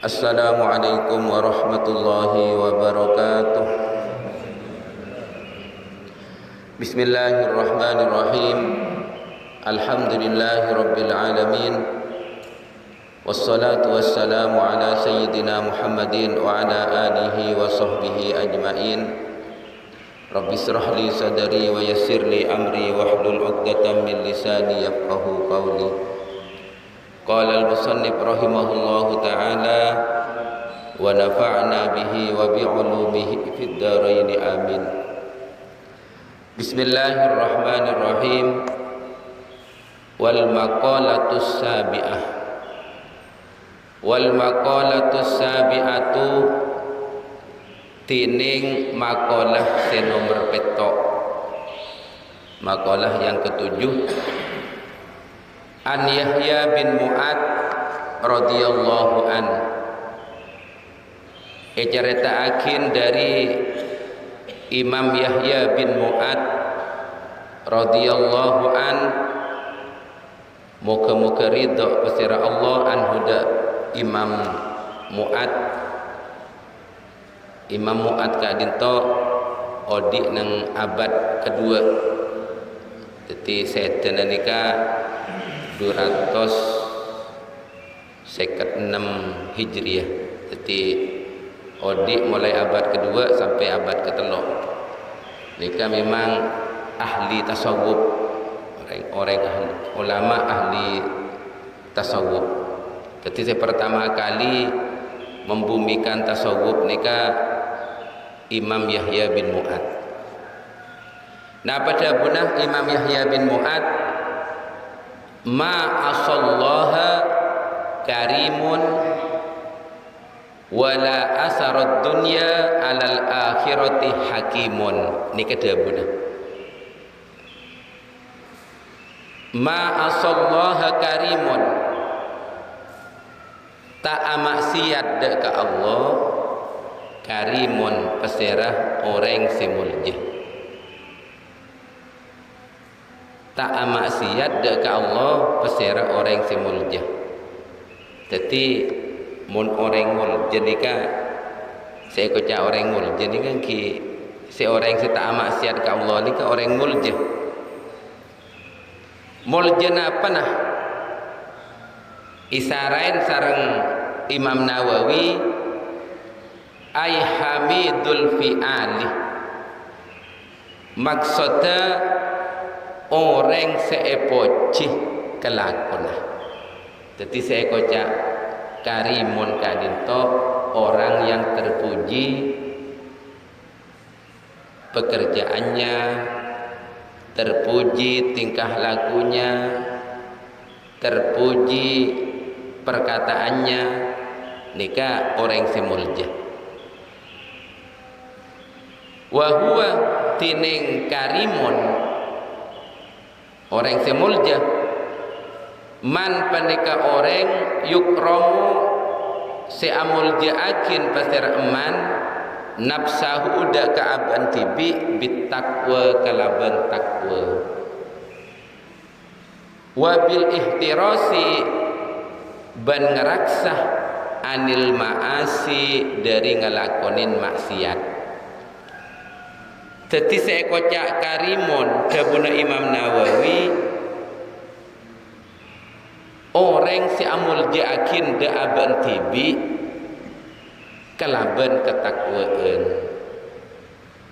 Assalamualaikum warahmatullahi wabarakatuh. Bismillahirrahmanirrahim. Alhamdulillahi rabbil alamin. Wassalatu wassalamu ala sayyidina Muhammadin wa ala alihi wa sahbihi ajma'in. Rabbi israh li sadri wa yassir li amri wahlul 'uqdatam min lisani yafqahu qawli. Qala al-musannif rahimahullahu ta'ala wa nafa'na bihi wa bi'ulumihi fid dharain amin. Bismillahirrahmanirrahim. Wal maqalatus sabi'ah. Wal maqalatus sabi'atu tining makalah senomer petok. Makalah yang ketujuh. An Yahya bin Mu'ad radhiyallahu an. Ceritakan dari Imam Yahya bin Mu'ad radhiyallahu an, moga-moga ridha pasira Allah an huda Imam Mu'ad. Imam Mu'ad kadinto odi nang abad kedua. Jadi setan nikah 256 Hijriah. Jadi odi mulai abad kedua sampai abad ke-3. Mereka memang ahli tasawuf, orang ahli, ulama ahli tasawuf. Jadi saya pertama kali membumikan tasawuf mereka Imam Yahya bin Mu'ad. Nah, pada bunah Imam Yahya bin Mu'ad, ma asallaha karimun wala asarad dunya alal akhirati hakimun. Ini kedabuna. Ma asallaha karimun, tak maksiat dek Allah. Karimun peserah orang semulja. Tak maksiat dek Allah peserah orang semulja. Jadi mun orang mulja nika saya kocak orang mulja nika ki seorang yang tak maksiat ke Allah nika orang mulja. Mulja apa nah? Isarain sareng Imam Nawawi ay hamidul fi'ali. Maksudnya orang seepoci kelakona. Jadi saya kocak karimun kadinto orang yang terpuji pekerjaannya, terpuji tingkah lakunya, terpuji perkataannya, nikah orang semulja. Wa huwa tining karimun orang semulja man panika orang yukramu seamuljaakin pasir eman nafsahu uda kaaban tibi bitakwa kalaban takwa wabil ihtirasi ban ngeraksah anil maasi dari ngelakonin maksiat. Jadi saya kocak karimun dabuna Imam Nawawi orang si amul jaakin da aban tibi kelaban ketakwaan.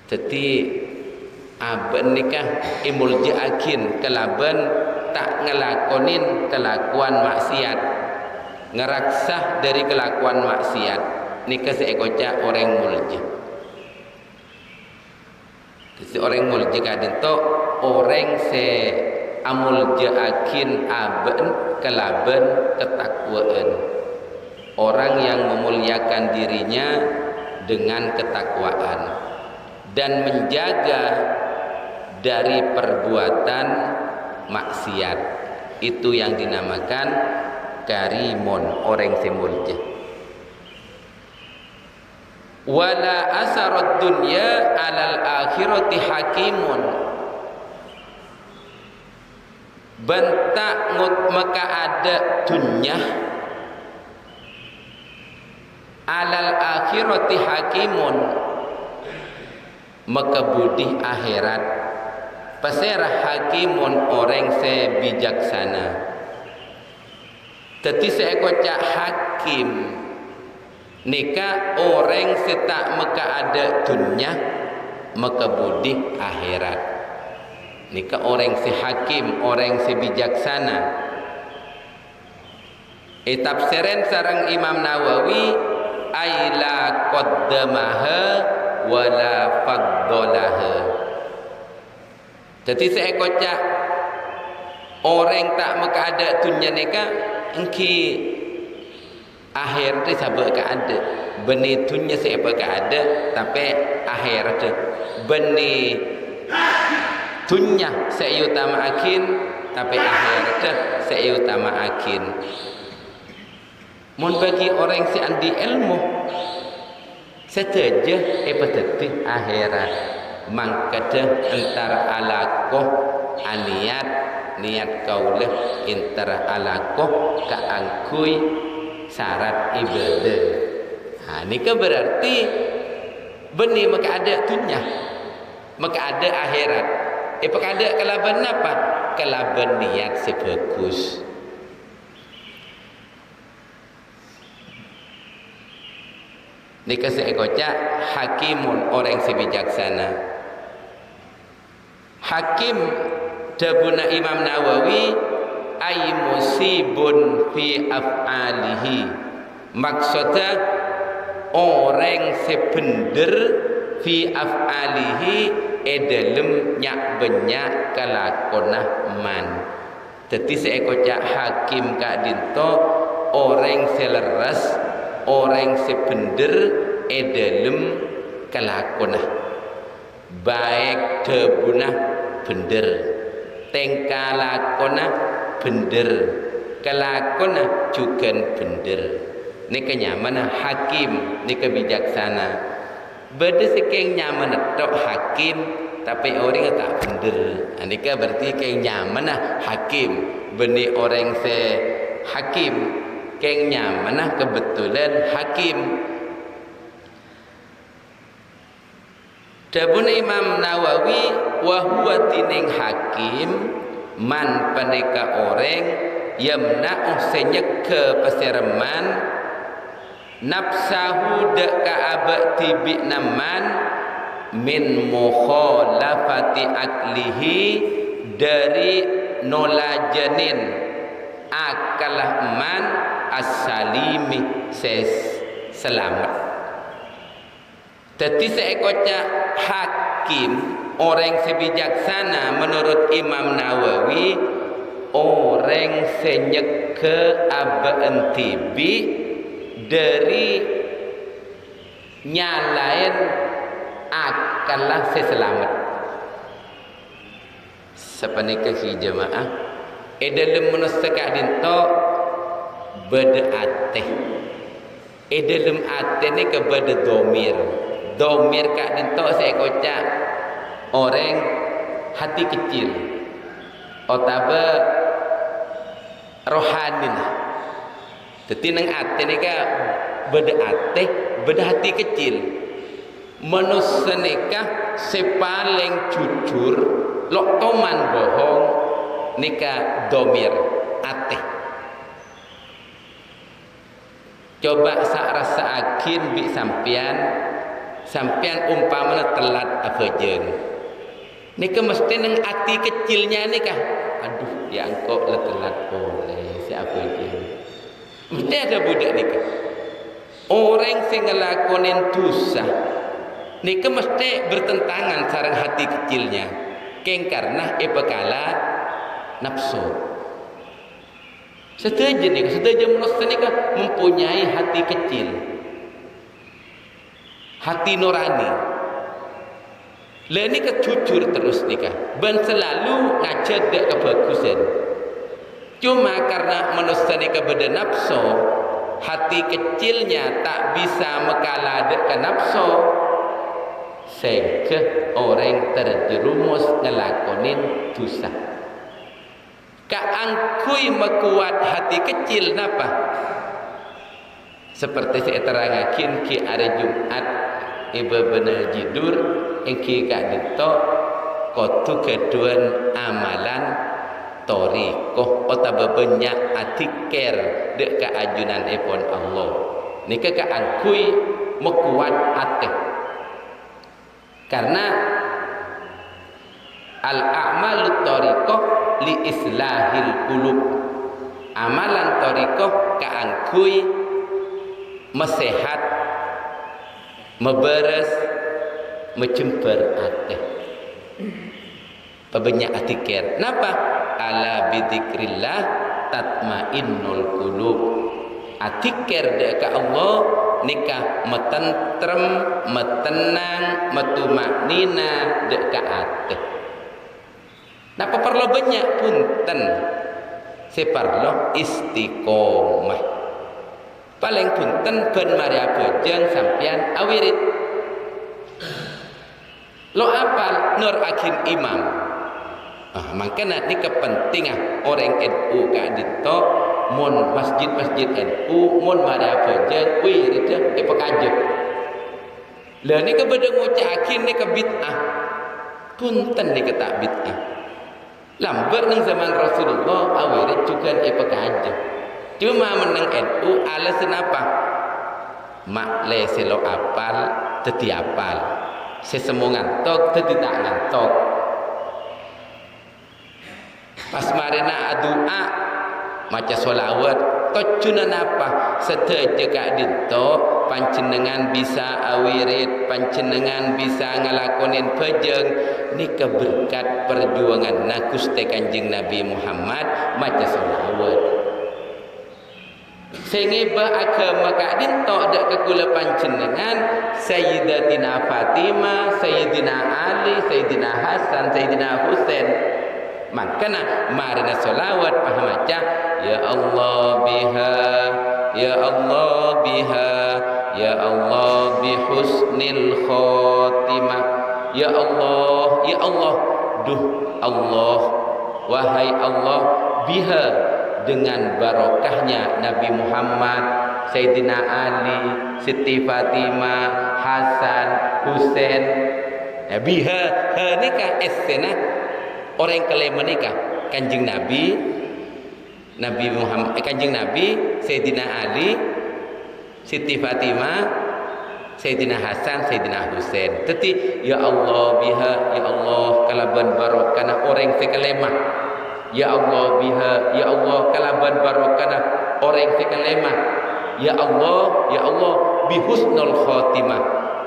Jadi aban nikah imul jaakin kelaban tak ngelakonin kelakuan maksiat, ngeraksah dari kelakuan maksiat. Nikah si kocak orang mulja. Jadi orang mulja kadento orang se amul jaakin aban kelaban ketakwaan. Orang yang memuliakan dirinya dengan ketakwaan dan menjaga dari perbuatan maksiat. Itu yang dinamakan karimun, orang semulja. Wala asarad dunya alal akhirati hakimun. Bentak maka ada dunya alal akhirati hakimun, maka budi akhirat pasirah hakimun orang se bijaksana. Tetapi saya kocak hakim nika orang se tak maka ada dunia maka budi akhirat. Nika orang se hakim, orang se bijaksana. Tafsiran sareng Imam Nawawi aila qaddamaha wala faddalaha. Jadi saya kocak orang tak maka ada dunia nika engki akhir tu sabak ka ada benih dunia siapa ka ada tapi akhir tu benih dunia saya utama akin tapi akhir tu saya utama akin. Mun bagi orang si andi ilmu saja peteti akhirat mangkada antara alakoh aniat niat kaulah antara alakoh kaangkui syarat ibadah. Ini kan berarti benih maka ada dunia maka ada akhirat. Maka ada kelaban apa? Kelaban niat sebagus. Nika saya kocak hakimun orang sebijaksana. Hakim dabuna Imam Nawawi ay musibun fi af'alihi, maksudnya orang sebender fi af'alihi dalam nyak banyak kelakonah man. Jadi saya kocak hakim kak dinto orang seleras orang sebender dalam kelakonah baik debunah bender tengkalakona bender kelakona juga bender. Ini kenyamanan hakim, ini kebijaksana. Beda sekeng nyaman tok hakim tapi orang tak bender. Ini kan berarti keng nyaman hakim benih orang se hakim keng nyaman kebetulan hakim. Dabun Imam Nawawi wa huwa tining hakim man paneka orang yamna'u senyeke pasereman nafsahu de ka'abati bi naman min mukhalafati aklihi dari nolajanin akalah man as-salimi selamat. Jadi seekotnya hakim orang sebijaksana menurut Imam Nawawi orang senyeke abentibi dari nyalain akalah seselamat. Sepanikah si jemaah dalam menusakah dinto berdeateh dalam ate ni kepada domir kak dinto saya kocak orang hati kecil otaba rohani lah. Jadi nang ate ni kak berdeateh hati kecil. Manusia ni kak sepaling jujur lok toman bohong nikah domir ate. Coba sak rasa akin bi sampian umpamanya telat apa jeng. Nikah mesti nang ati kecilnya nikah. Aduh, ya engkau lah telat boleh siapa jeng. Mesti ada budak nikah. Orang sing ngelakonin dosa nikah mesti bertentangan sareng hati kecilnya. Keng karena epekala nafsu. Setuju manusia ni kan mempunyai hati kecil, hati nurani. Lain ni kan jujur terus ni kan, ben selalu ngajak dek kebagusan. Cuma karena manusia ni kan beda nafsu, hati kecilnya tak bisa mekalah dek ke nafsu, sehingga orang terjerumus ngelakonin dosa. Kaangkui mekuat hati kecil napa seperti saya terangakin ki hari Jumat ibu benar jidur engki kak dito kotu keduan amalan torikoh otaba banyak atiker dek keajunan epon Allah nika ka angkui mekuat ateh karena al-a'malu torikoh li islahil qulub amalan torikoh ka angkui mesehat meberes mecemper ateh pabanyak atiker napa ala bidzikrillah tatmainnul qulub atiker deka Allah nikah metentrem metenang metumaknina deka ateh napa perlu banyak punten separlo istiqomah paling punten ben maria bejeng sampean awirit lo apal nur akin imam makanya ini kepentingan orang NU ka dito mun masjid-masjid NU mun maria bejeng wirit pekajep lah ni kebedeng ngucakin ni ke bid'ah punten ni ketak bid'ah lambat nang zaman Rasulullah awirit juga pekajep cuma menang NU alasan apa mak le selo apal teti apal sesemu ngantok teti tak ngantok pas marina doa maca solawat tocuna napa seteja kak dito pancenengan bisa awirit pancenengan bisa ngalakonin pejeng ni keberkat perjuangan na Gusti Kanjeng Nabi Muhammad maca solawat sehingga agama kak dito dak kekula pancenengan Sayyidatina Fatimah Sayyidina Ali Sayyidina Hasan Sayyidina Husain makanya marina solawat paham aja ya Allah biha ya Allah biha ya Allah bihusnil khotimah ya Allah duh Allah wahai Allah biha dengan barokahnya Nabi Muhammad Sayyidina Ali Siti Fatimah Hasan Husain biha nikah esena orang yang menikah Kanjeng Nabi Muhammad Kanjeng Nabi Sayyidina Ali Siti Fatimah Sayyidina Hasan Sayyidina Husain teti ya Allah biha ya Allah kalaban barokana orang sekelemah ya Allah biha ya Allah kalaban barokana orang sekelemah ya Allah bihusnul khotimah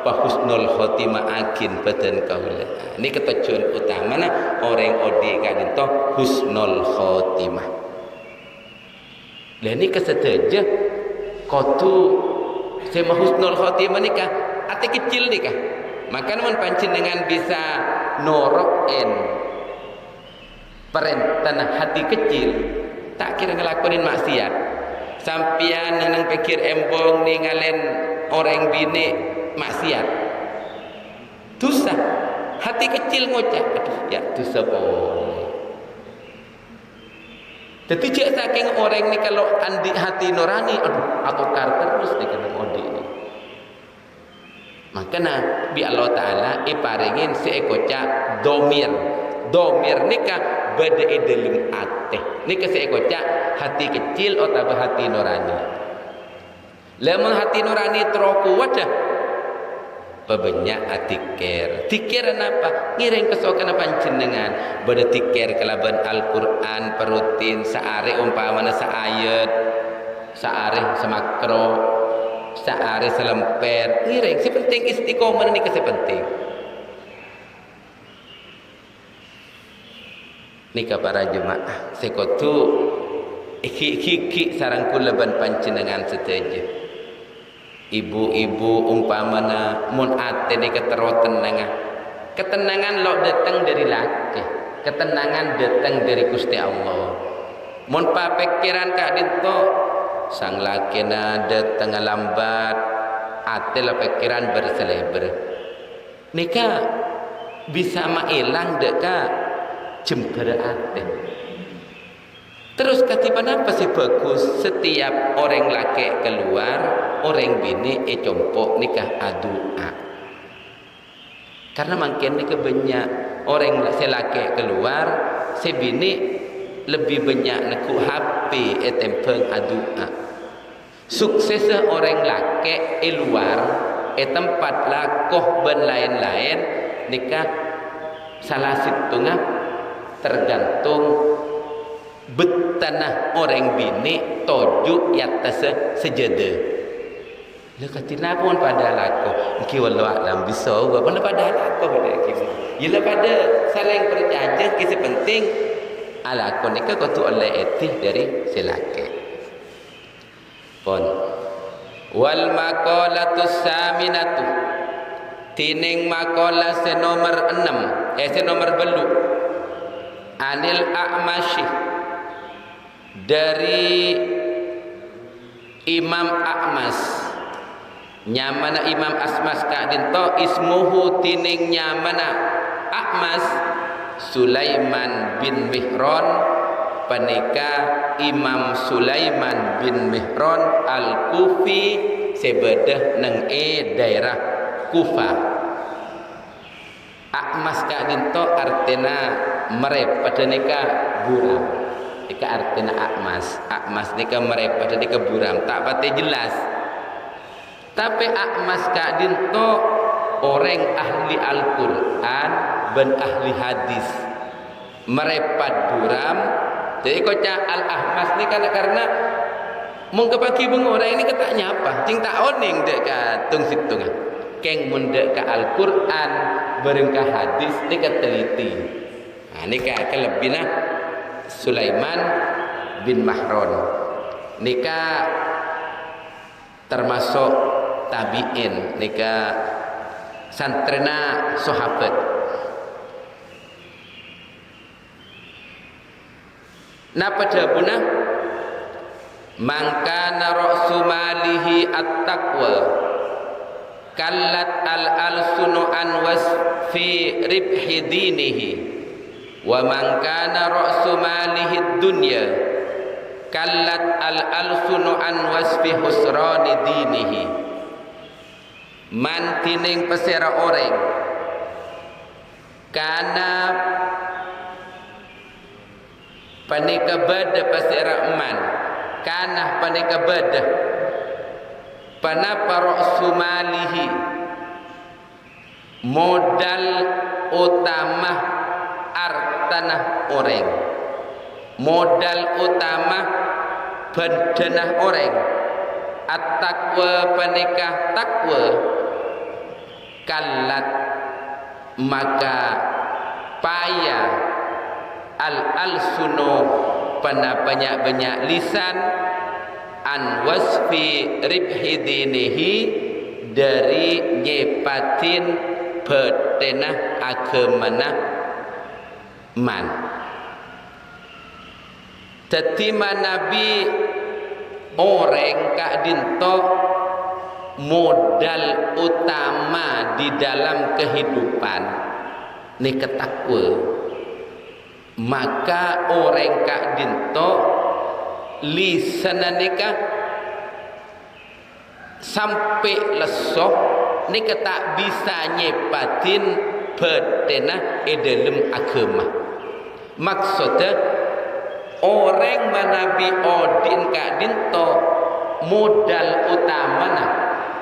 husnul khotimah akin badan kaula ini ketujuan utama orang odi kadito husnul khotimah lah ini kesedaja kotu sema husnul khotimah nikah ati kecil nikah maka mun panjenengan bisa noroken perintah hati kecil tak kira ngelakonin maksiat sampian nang pikir embong ningalen orang bini maksiat dosa hati kecil ngocak aduh ya dosa boleh jadi cek saking orang ni kalau andi hati nurani aduh aku kar terus di kena odi ni makanya bi Allah Ta'ala iparingin seekocak domir nikah beda dalam ateh nikah seekocak hati kecil atau hati nurani lemah hati nurani terlalu wadah pabanyak atiker tiker apa ngiring kesokan panjenengan bada tiker kelaban Al-Qur'an perutin saare umpamana saayat saare semakro saare selemper ngiring si penting istiqomah ini kasi penting nika para jemaah sekotu iki sarang kulaban panjenengan setuju ibu-ibu umpamana mun ate ni ketenangan lo datang dari laki ketenangan datang dari Gusti Allah mun papikiran kak dito sang laki na datang lambat ate lo pikiran berseleber nika bisa mailang deka jember ate Terus kata apa sih bagus setiap orang laki keluar, orang bini compok nikah adua. Karena makin ni banyak orang laki keluar, si bini lebih banyak naku HP tempeng adua. Sukses orang laki luar tempat lakoh ben lain-lain nikah salah situngah tergantung betanah orang bini tojuk atas sejada. Lah katina pun pada lakoh ki wallahu alam bisa gua pun pada lakoh pada ki. Yalah pada saling percaya ki sepenting alakon nikah kau tu oleh etih dari selaki. Pon wal maqalatus saminatu tining maqalah senomor 6 senomor belu anil a'masy dari Imam A'mas nyamana Imam Asmas kadin to ismuhu tining nyamana A'mas Sulaiman bin Mihran panika Imam Sulaiman bin Mihran Al-Kufi sebedah nang daerah Kufah. A'mas kadin to artina merep pada nika buram. Nika artina A'mas. A'mas nika merep pada nika buram. Tak pati jelas. Tapi A'mas kadin to orang ahli Al-Quran dan ahli hadis. Merepat buram. Jadi kocak Al-Ahmas ni karena mungkin pagi orang ini katanya apa? Cing tak oning dek ka tung situng. Keng mundek ka Al-Quran bareng ka hadis ni teliti. Nah ni ka kelebihna Sulaiman bin Mahron. Nika termasuk tabi'in, nika santrena sahabat. Napa jawabuna? Mangkana ra'su malihi at-taqwa kallat al-alsunu an wasfi ribhi dinihi wa mangkana ra'su malihi ad-dunya kallat al-alsunu an wasfi husrani dinihi. Mantining pesera orang kana panika bada pasira eman kanah panika bada panapa ra'su malihi modal utama artanah orang modal utama badanah orang at-taqwa panika takwa kallat maka payah al-alsunu pada banyak-banyak lisan an wasfi ribhi dinihi dari nyepatin betenah agamana man. Tetima Nabi orang kak dinto modal utama di dalam kehidupan ni ketakwa. Maka orang kak dinto lisananeka sampai lesoh nika tak bisa nyepatin betenah dalam agama. Maksudnya orang manabi odin kak dinto modal utamana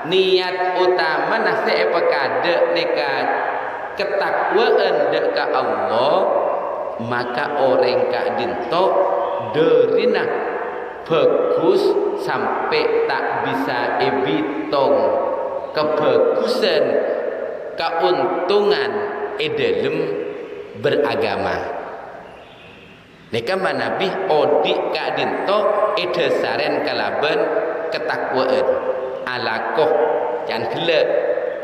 niat utamana seapa kade nika ketakwaan dek ka Allah. Maka orang kak dinto derina bagus sampai tak bisa ebitong kebagusan keuntungan dalam beragama. Nika manabi odi kak dinto edasaren kalaban ketakwaan alakoh jangan gelak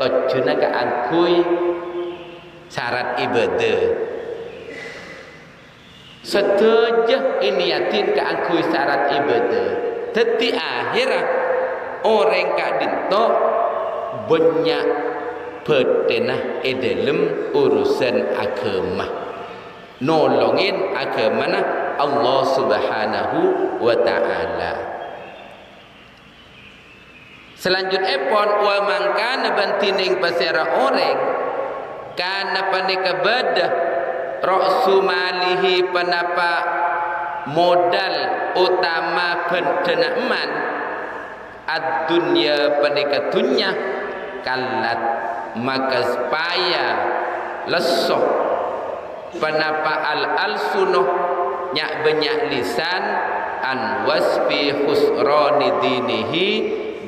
ojuna ka angkui syarat ibadah. Sedejah iniatin ke angkui syarat ibadah. Teti akhirah orang kak dinto banyak betenah dalam urusan agama. Nolongin agama Allah Subhanahu wa taala. Selanjutnya pun wa mangkana bantining pasera orang kana panika badah ra'su malihi penapa modal utama bendana eman ad-dunya panika dunya kalat maka supaya lesoh penapa al-alsunuh nyak banyak lisan an wasfi husrani dinihi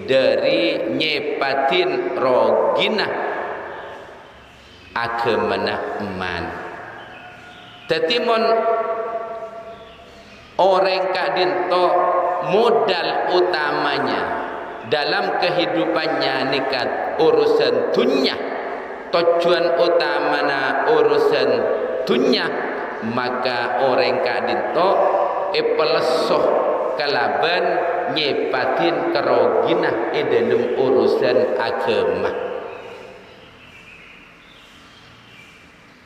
dari nyepatin rogina agemana eman. Tetimun orang kadinto modal utamanya dalam kehidupannya nikat urusan dunia, tujuan utamanya urusan dunia, maka orang kadinto epelesoh kalaban nyepatin kerogina dalam urusan agama.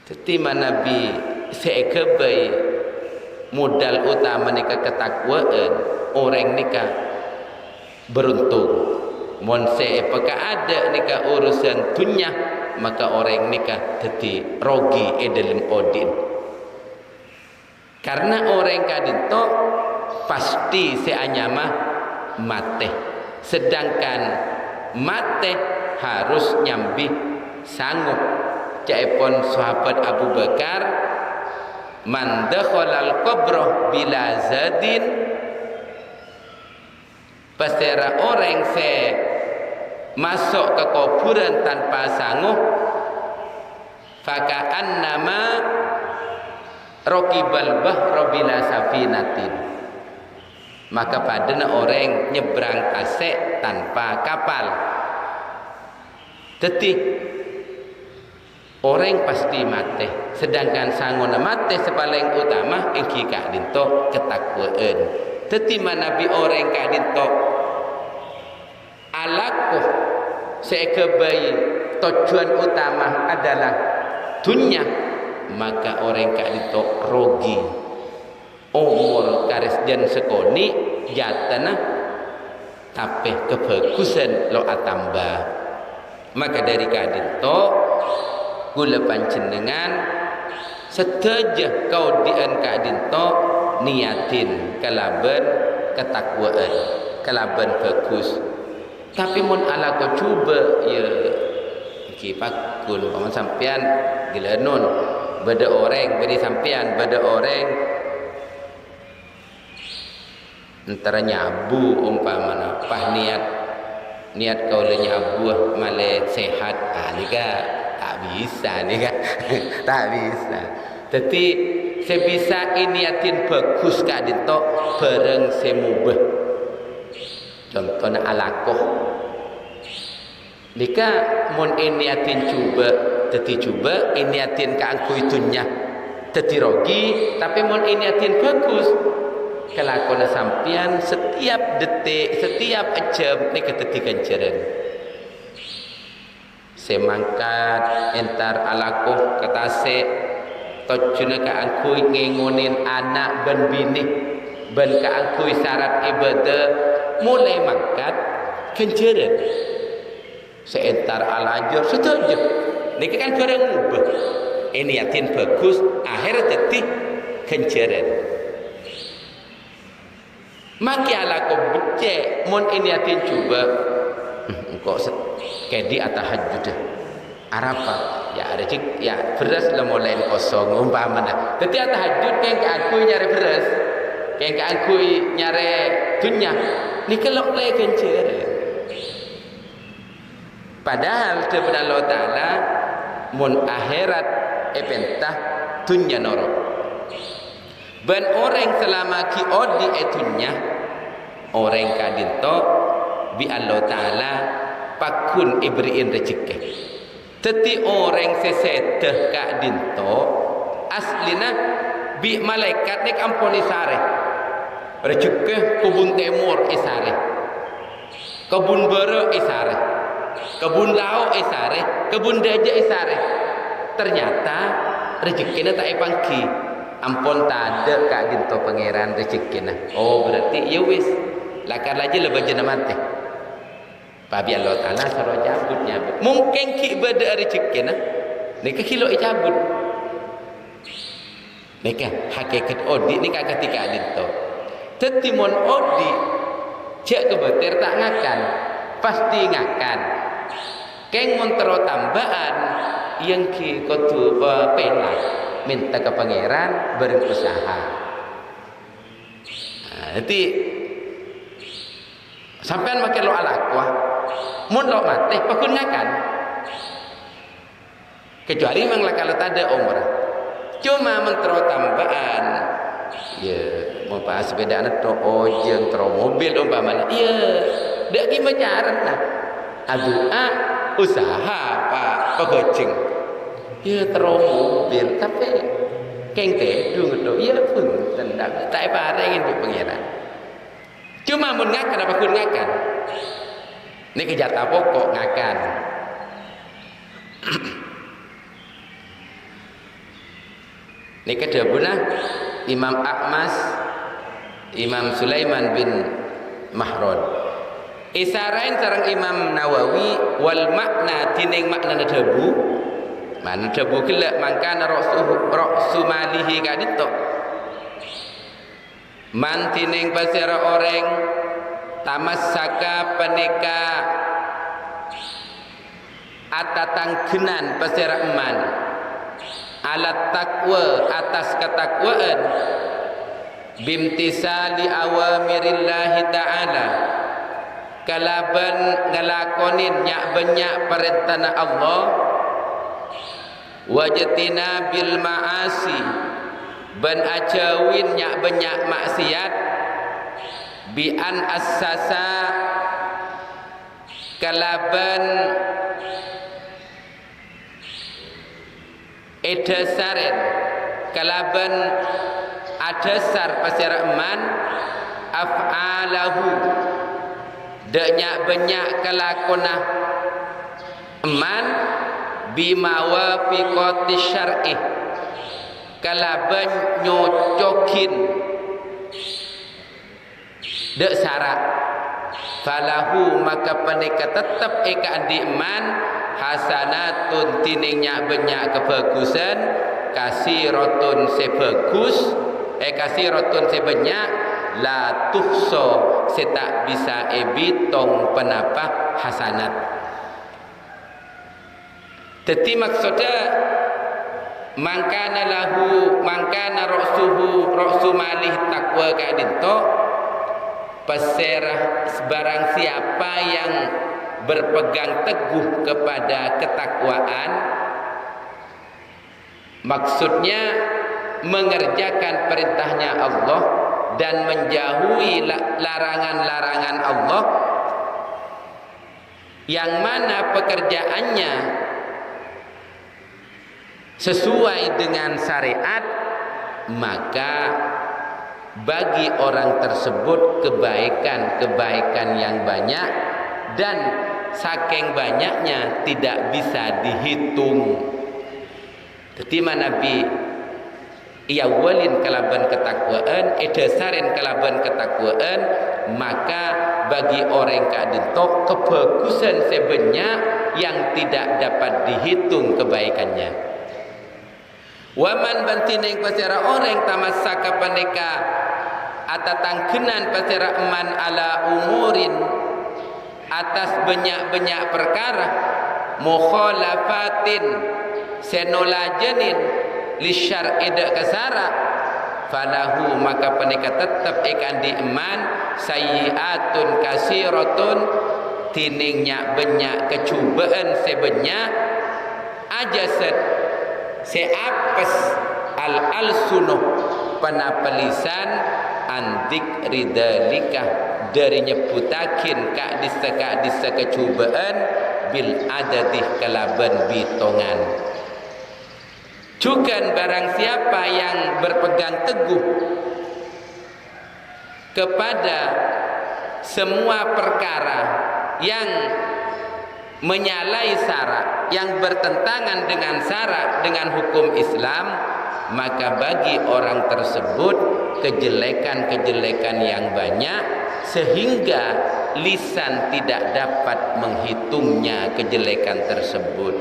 Tetima Nabi sekebai modal utama nikah ketakwaan orang nikah beruntung. Mon seepaka ada nikah urusan dunia maka orang nikah teti rogi dalam odin. Karena orang kadinto pasti seanyama mate, sedangkan mate harus nyambi sanggup. Caipun sahabat Abu Bakar man dakhalal qabra bila zadin, pasera orang se masuk ke kuburan tanpa sanggup faka'an nama raqibal bahra bila safinatin, maka padana orang nyebrang kasek tanpa kapal. Tetih orang pasti mati, sedangkan sangona mati sepaling utama engki kak dinto ketakwaan. Tetima Nabi orang kak dinto alakuh sekebai tujuan utama adalah dunia, maka orang kak dinto rogi umur karis jan sekoni jatana tapi kebagusan lo atamba. Maka dari kak dinto gula pancenengan seteja kau dian kadinto niatin kalaban ketakwaan kalaban bagus. Tapi mun ala kau cuba ya kipak kun paman sampean gila nun beda orang beri sampean beda orang antara nyabu umpamana pah niat kau le nyabu male sehat nika tak bisa nih kan. Tak bisa. Jadi sebisa niatin bagus kak dinto bareng semubah. Contohnya alakoh. Nika mun niatin coba, jadi coba niatin keangku itunya, jadi rogi. Tapi mun niatin bagus, kelakuan sampian setiap detik, setiap jam nika jadi ganjaran. Semangkat entar alakuh ketase tojuna keangkui ngengonin anak ben bini ben keangkui syarat ibadah mulai mangkat kenjaran seentar alajur setuju ini kan barang ubah niatin bagus akhirnya jadi kenjaran. Maki alakuh becek mun niatin coba kok kedi atahajud Arafah ya rezeki ya beras lah mulai kosong umpamana. Tapi tahajud keng aku nyari beras, keng aku nyari dunia. Ni kelok le kencer. Padahal kepada Allah Taala mun akhirat epentah dunia norok. Ben orang selama ki odi etunya orang kadinto bi Allah Taala pakun ibriin rezeki. Teti orang seseteh kak dinto aslina bi malaikat nek ampuni sare. Rezeki kebun timur isare. Kebun bere isare. Kebun lau isare, kebun daja isare. Ternyata rezekinya tak epangki. ampun tak ada kak dinto pangeran rezeki nah. Oh berarti ya wis lakar lagi lebih jenama teh. Pabi Allah Taala saro cabutnya. Mungkin ki beda rezeki nah. Nika kilo cabut. Nika hakikat odi nika ketika dinto. Tetimun odi cek kebeter tak ngakan pasti ngakan. Keng montero tambahan yang ki kudu pelak minta ke pangeran berusaha. Jadi sampean make lo alaqwa mun lo mati pakun ngakan. Kecuali memang kalau tak ada umrah. Cuma mentero tambahan ya mau pas sepeda anak to ojeng tro mobil umpamanya. Iya, dak ki macaran nah. Adua usaha pak pegoceng. Ya tro mobil tapi keng tedung do. Ya pun tendang tak bareng itu pangeran. Cuma mun ngakan apa kun ngakan. Ini kejata pokok ngakan. Ini kedabuna Imam Ahmas, Imam Sulaiman bin Mahron. Isarain sarang Imam Nawawi wal makna tining makna dabu. Mana dabu kila mangkana ra'su malihi kadito. Man tining pasira orang tamassaka peneka atatangkenan pasira eman alat takwa atas ketakwaan bimtisali awamirillahi ta'ala kalaban ngalakonin nyak banyak perintah Allah wajtina bil ma'asi ban acawin nyak banyak maksiat bi an assasa kalaban edasaren kalaban adasar pasira eman af'alahu banyak banyak kelakonah eman bima wafiqati syar'i kalaban nyocokin dek syarat falahu maka peneka tetap eka andi eman hasanatun tiningnya banyak kebagusan kasiratun sebagus kasiratun sebanyak la tuhso setak bisa ebitong penapa hasanat. Jadi maksudnya mangkana lahu mangkana ra'su malih takwa kadinto peserah sebarang siapa yang berpegang teguh kepada ketakwaan, maksudnya mengerjakan perintahnya Allah dan menjauhi larangan-larangan Allah, yang mana pekerjaannya sesuai dengan syariat, maka bagi orang tersebut kebaikan-kebaikan yang banyak dan saking banyaknya tidak bisa dihitung. Ketika Nabi iawalin kalaban ketakwaan, edasarin kalaban ketakwaan, maka bagi orang kadinto kebagusan sebanyak yang tidak dapat dihitung kebaikannya. Waman bantineng pasira orang tamassaka paneka atatangkenan pasira eman ala umurin atas banyak-banyak perkara mukhalafatin senolajenin li syar'i kasara falahu maka peneka tetap ikan di eman sayyiatun kasiratun tiningnya banyak kecubaan sebanyak ajasat seapes al-alsunuh panapelisan andik ridalika dari nyebutakin kadisa kecubaan bil adadih kalaban bitongan. Juga barang siapa yang berpegang teguh kepada semua perkara yang menyalahi syarat, yang bertentangan dengan syarat dengan hukum Islam, maka bagi orang tersebut kejelekan-kejelekan yang banyak sehingga lisan tidak dapat menghitungnya kejelekan tersebut.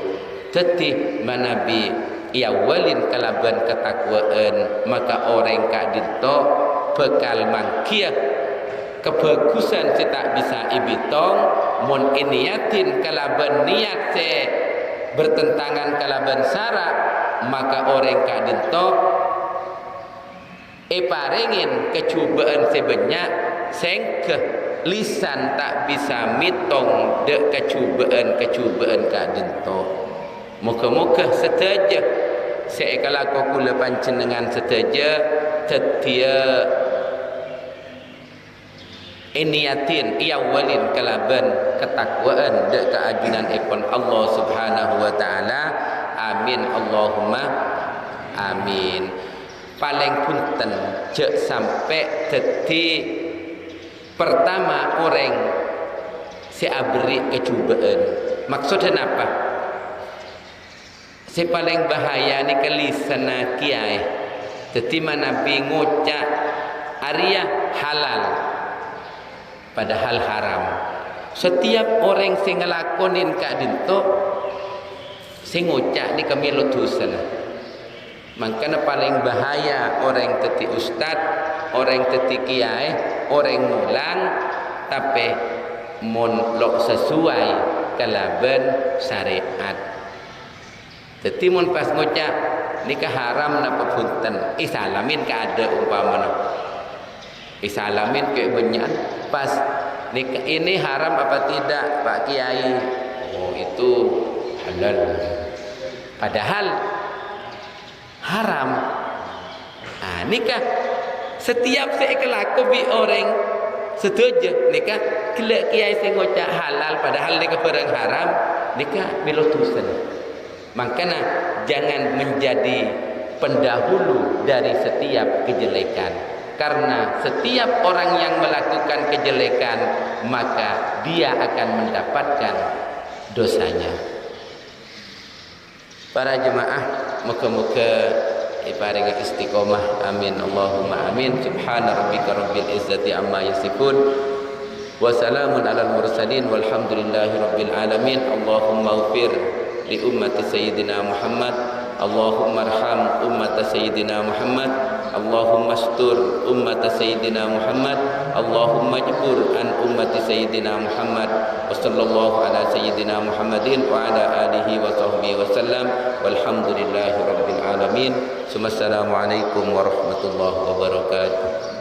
Teti manabi ia walin kalaban ketakwaan, maka orang kak dito bekal mangkia kebagusan se tak bisa ibitong mon iniatin kalaban niat se bertentangan kalaban syarak, maka orang kak dito parengin kecubaan sebanyak sengke lisan tak bisa mitong de kecubaan kak dito. Muka-muka seteja seekala kukula pancenengan seteja tetia iniatin iawalin kalaban ketakwaan de keajunan ikon Allah subhanahu wa ta'ala. Amin Allahumma amin. Paling punten je sampai teti pertama orang si abri kecubaan. Maksudnya apa? Si paling bahaya ni kelisan kiai. Teti mana bingucak Arya halal padahal haram. Setiap orang sing ngelakonin kak dinto sing ngucak ni kamilu dosa. Makanya paling bahaya orang teti ustad, orang teti kiai, orang mulang tapi mon lok sesuai kalaban syariat. Teti mon pas ngucak nikah haram napa punten isalamin ka ada umpamana. Isalamin ke benyan pas nikah ini haram apa tidak Pak Kiai? Oh itu halal. Padahal haram. Nikah setiap sekelaku bi orang setuju nikah kelak kiai sing ngucap halal padahal nikah barang haram, nikah milutusan. Makanya jangan menjadi pendahulu dari setiap kejelekan, karena setiap orang yang melakukan kejelekan maka dia akan mendapatkan dosanya. Para jemaah, muka-muka ibaring istiqomah. Amin Allahumma amin. Subhana rabbika rabbil izzati amma yasifun wa salamun alal mursalin walhamdulillahi rabbil alamin. Allahumma ufir li ummati sayyidina Muhammad, Allahumma arham ummata sayyidina Muhammad, Allahumma astur ummata sayyidina Muhammad, Allahumma jbur an ummati sayyidina Muhammad. Wa sallallahu ala sayyidina Muhammadin wa ala alihi wa sahbihi wa sallam walhamdulillahi rabbil alamin. Assalamualaikum warahmatullahi wabarakatuh.